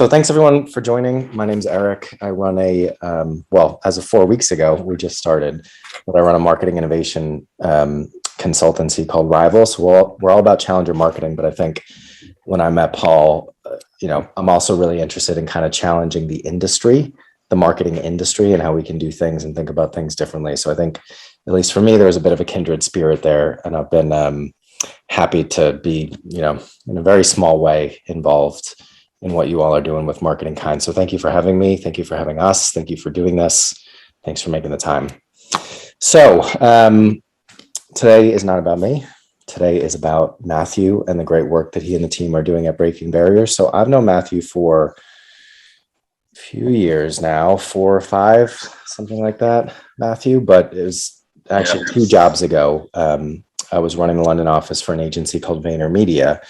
So thanks everyone for joining. My name's Eric. I run as of 4 weeks ago, we just started, but I run a marketing innovation consultancy called Rival. So we're all about challenger marketing, but I think when I met Paul, I'm also really interested in kind of challenging the industry, the marketing industry, and how we can do things and think about things differently. So I think, at least for me, there was a bit of a kindred spirit there, and I've been happy to be, in a very small way involved in what you all are doing with MarketingKind. So thank you for having me. Thank you for having us. Thank you for doing this. Thanks for making the time. So today is not about me. Today is about Matthew and the great work that he and the team are doing at Breaking Barriers. So I've known Matthew for a few years now, 4 or 5, something like that, Matthew, but it was actually 2 jobs ago. I was running the London office for an agency called VaynerMedia.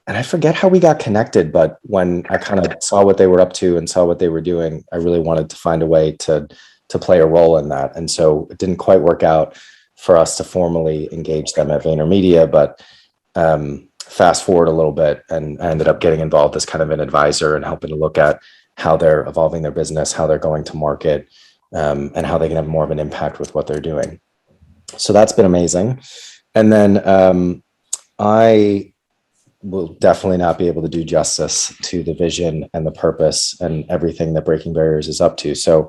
And I forget how we got connected, but when I kind of saw what they were up to and saw what they were doing, I really wanted to find a way to play a role in that. And so it didn't quite work out for us to formally engage them at VaynerMedia, but fast forward a little bit, and I ended up getting involved as kind of an advisor and helping to look at how they're evolving their business, how they're going to market, and how they can have more of an impact with what they're doing. So that's been amazing. And then I will definitely not be able to do justice to the vision and the purpose and everything that Breaking Barriers is up to. So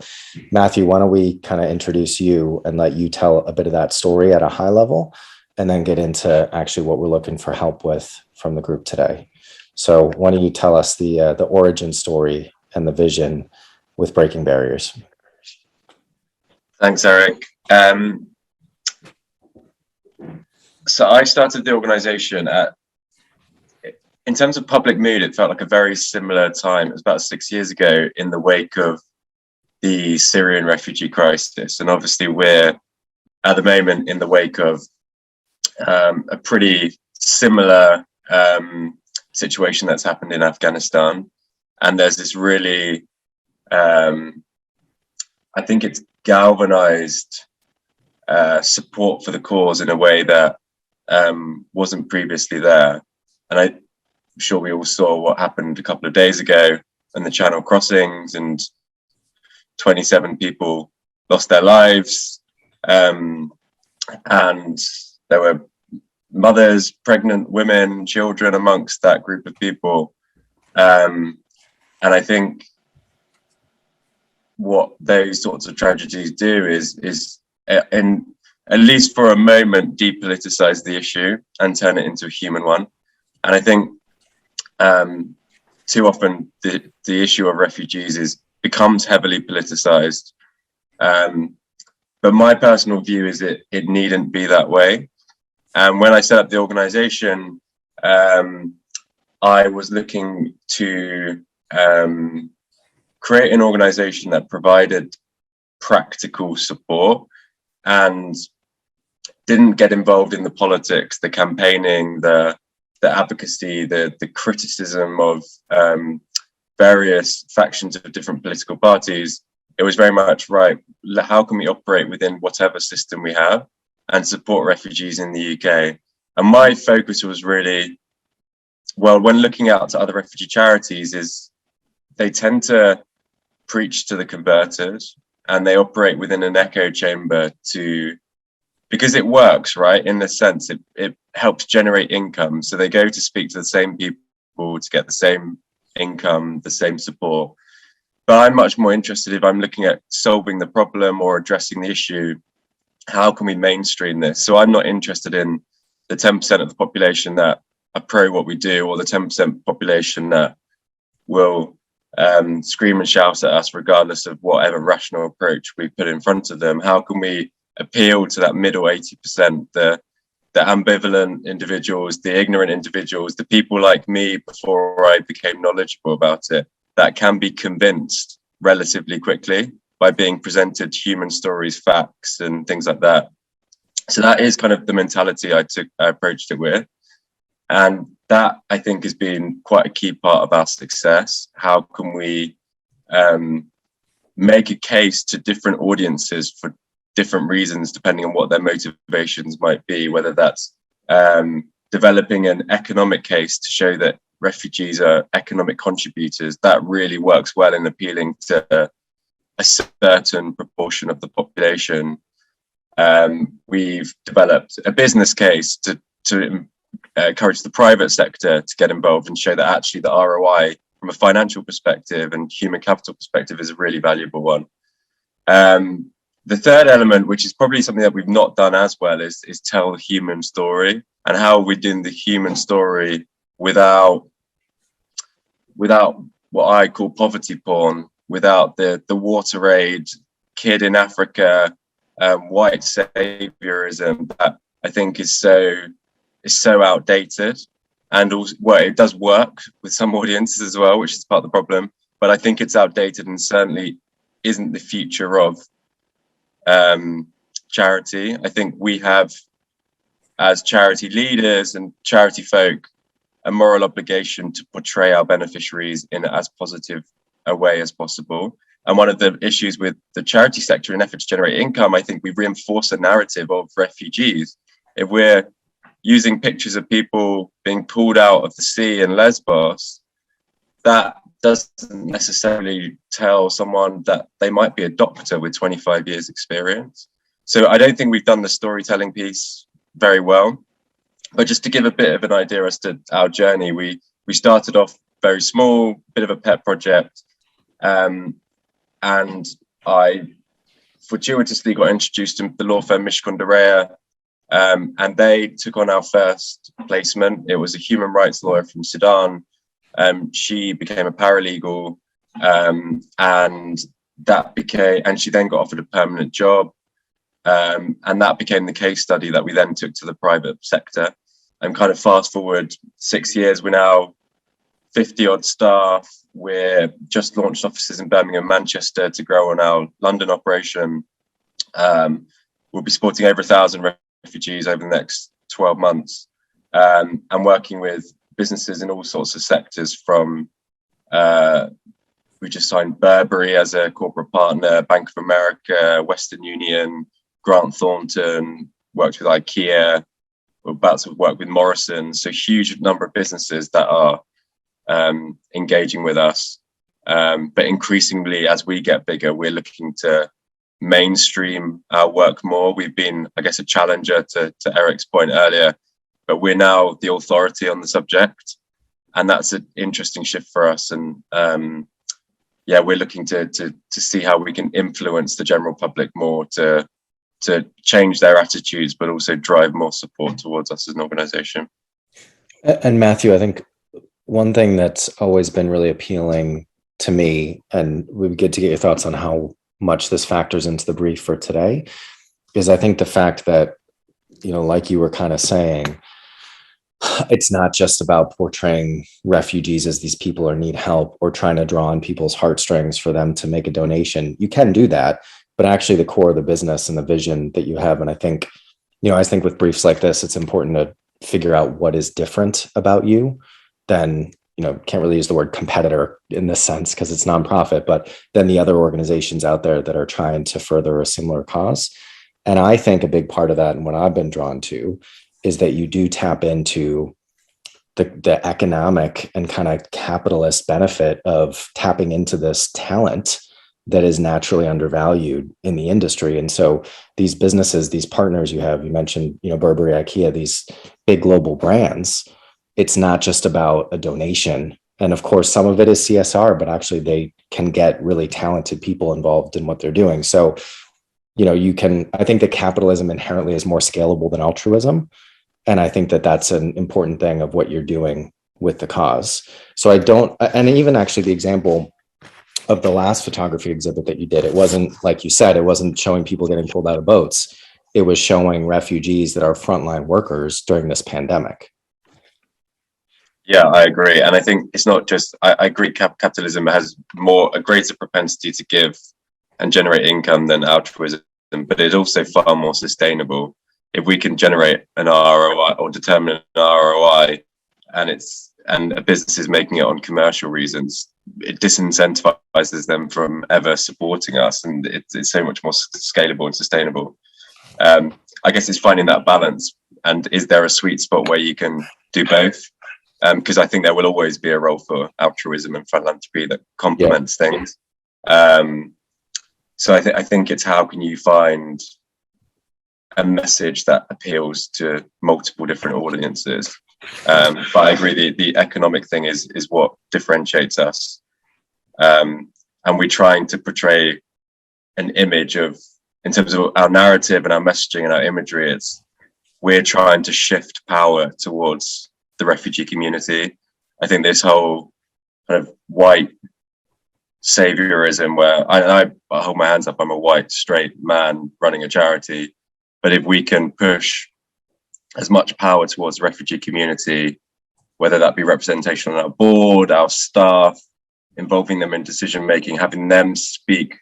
Matthew, why don't we kind of introduce you and let you tell a bit of that story at a high level, and then get into actually what we're looking for help with from the group today. So why don't you tell us the origin story and the vision with Breaking Barriers? Thanks, Eric. So I started the organization in terms of public mood, it felt like a very similar time. It was about 6 years ago, in the wake of the Syrian refugee crisis. And obviously we're at the moment in the wake of a pretty similar situation that's happened in Afghanistan. And there's this really, I think it's galvanized support for the cause in a way that wasn't previously there. And I'm sure we all saw what happened a couple of days ago in the Channel crossings, and 27 people lost their lives. And there were mothers, pregnant women, children amongst that group of people. And I think what those sorts of tragedies do is in, at least for a moment, depoliticize the issue and turn it into a human one. And I think too often the issue of refugees becomes heavily politicized. But my personal view is it needn't be that way. And when I set up the organization, I was looking to create an organization that provided practical support and didn't get involved in the politics, the campaigning, the advocacy, the criticism of various factions of different political parties. It was very much, right, how can we operate within whatever system we have and support refugees in the UK? And my focus was really, well, when looking out to other refugee charities, is they tend to preach to the converted, and they operate within an echo chamber because it works, right? In the sense it helps generate income. So they go to speak to the same people to get the same income, the same support. But I'm much more interested, if I'm looking at solving the problem or addressing the issue, how can we mainstream this? So I'm not interested in the 10% of the population that are pro what we do, or the 10% population that will scream and shout at us regardless of whatever rational approach we put in front of them. How can we appeal to that middle 80%, the ambivalent individuals, the ignorant individuals, the people like me before I became knowledgeable about it, that can be convinced relatively quickly by being presented human stories, facts, and things like that. So that is kind of the mentality I approached it with. And that, I think, has been quite a key part of our success. How can we make a case to different audiences for different reasons, depending on what their motivations might be, whether that's developing an economic case to show that refugees are economic contributors, that really works well in appealing to a certain proportion of the population. We've developed a business case to encourage the private sector to get involved and show that actually the ROI from a financial perspective and human capital perspective is a really valuable one. The third element, which is probably something that we've not done as well, is tell the human story, and how we're doing the human story without what I call poverty porn, without the water aid, kid in Africa, white saviorism that I think is so outdated. And also, well, it does work with some audiences as well, which is part of the problem. But I think it's outdated and certainly isn't the future of charity. I think we have, as charity leaders and charity folk, a moral obligation to portray our beneficiaries in as positive a way as possible. And one of the issues with the charity sector in effort to generate income, I think we reinforce a narrative of refugees. If we're using pictures of people being pulled out of the sea in Lesbos, that doesn't necessarily tell someone that they might be a doctor with 25 years experience. So I don't think we've done the storytelling piece very well. But just to give a bit of an idea as to our journey, we started off very small, bit of a pet project. And I fortuitously got introduced to the law firm Mishcon de Rea, and they took on our first placement. It was a human rights lawyer from Sudan. She became a paralegal, and she then got offered a permanent job. And that became the case study that we then took to the private sector. And kind of fast forward 6 years, we're now 50 odd staff. We're just launched offices in Birmingham, Manchester to grow on our London operation. We'll be supporting over 1,000 refugees over the next 12 months, and working with businesses in all sorts of sectors from, we just signed Burberry as a corporate partner, Bank of America, Western Union, Grant Thornton, worked with IKEA, we're about to work with Morrison. So huge number of businesses that are engaging with us. But increasingly, as we get bigger, we're looking to mainstream our work more. We've been, I guess, a challenger to Eric's point earlier, but we're now the authority on the subject. And that's an interesting shift for us. And we're looking to see how we can influence the general public more to change their attitudes, but also drive more support towards us as an organization. And Matthew, I think one thing that's always been really appealing to me, and it would be good to get your thoughts on how much this factors into the brief for today, is I think the fact that, like you were kind of saying, it's not just about portraying refugees as these people who need help or trying to draw on people's heartstrings for them to make a donation. You can do that, but actually the core of the business and the vision that you have. And I think, I think with briefs like this, it's important to figure out what is different about you than, can't really use the word competitor in this sense because it's nonprofit, but then the other organizations out there that are trying to further a similar cause. And I think a big part of that, and what I've been drawn to, is that you do tap into the economic and kind of capitalist benefit of tapping into this talent that is naturally undervalued in the industry. And so these businesses, these partners you have, you mentioned, Burberry, IKEA, these big global brands, it's not just about a donation. And of course, some of it is CSR, but actually they can get really talented people involved in what they're doing. So, I think that capitalism inherently is more scalable than altruism. And I think that that's an important thing of what you're doing with the cause. So and even actually the example of the last photography exhibit that you did, it wasn't, like you said, it wasn't showing people getting pulled out of boats. It was showing refugees that are frontline workers during this pandemic. Yeah, I agree. And I think it's not just, I agree capitalism has a greater propensity to give and generate income than altruism, but it's also far more sustainable. If we can generate an ROI or determine an ROI and a business is making it on commercial reasons, it disincentivizes them from ever supporting us, and it's so much more scalable and sustainable. I guess it's finding that balance, and is there a sweet spot where you can do both? because I think there will always be a role for altruism and philanthropy that complements things. So I think it's how can you find a message that appeals to multiple different audiences. But I agree, the economic thing is what differentiates us. And we're trying to portray an image of, in terms of our narrative and our messaging and our imagery, we're trying to shift power towards the refugee community. I think this whole kind of white saviorism, where I hold my hands up, I'm a white straight man running a charity, but if we can push as much power towards the refugee community, whether that be representation on our board, our staff, involving them in decision making, having them speak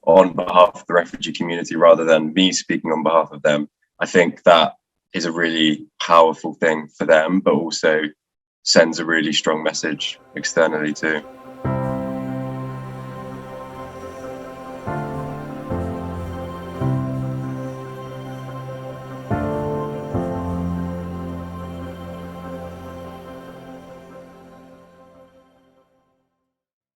on behalf of the refugee community rather than me speaking on behalf of them, I think that is a really powerful thing for them, but also sends a really strong message externally too.